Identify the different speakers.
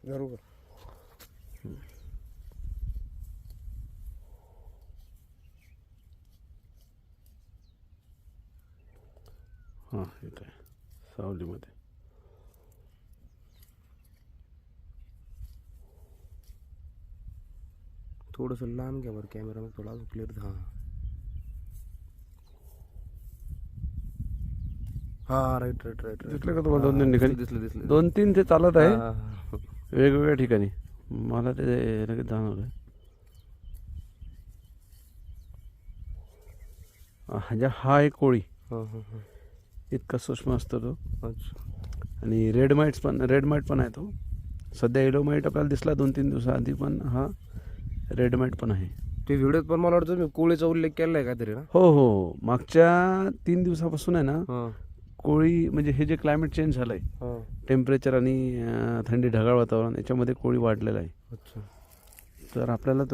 Speaker 1: जरूर.
Speaker 2: हां येत आहे सावलीमध्ये.
Speaker 1: थोडंसं लांब घ्या बरं कॅमेरा, मग थोडा अजून क्लिअर. हां हां राईट राईट राईट राईट.
Speaker 2: दिसलं का तुम्हाला दोन तीन ठिकाणी?
Speaker 1: दिसलं दिसलं.
Speaker 2: 2-3 ते चालत आहे
Speaker 1: हां, हां.
Speaker 2: वेगवेगळ्या ठिकाणी. मला ते लगेच जाणवलं. हा एक कोळी
Speaker 1: हां हां हां.
Speaker 2: इतका सूक्ष्म असतो तो.
Speaker 1: अच्छा.
Speaker 2: आणि रेड माईट पण आहे तो. सध्या येलो माईट आपल्याला दिसला 2-3 दिवसाआधी, पण हा रेड माईट पण आहे.
Speaker 1: ते व्हिडिओत पण मला वाटतं मी कोळीचा उल्लेख केला आहे काहीतरी ना.
Speaker 2: हो हो, मागच्या 3 दिवसापासून आहे ना
Speaker 1: हां
Speaker 2: कोळी, म्हणजे हे जे क्लायमेट चेंज झालं आहे,
Speaker 1: हां.
Speaker 2: टेम्परेचर आणि थंडी ढगाळ वातावरण, याच्यामध्ये कोळी वाढलेला आहे.
Speaker 1: अच्छा.
Speaker 2: तर आपल्याला तो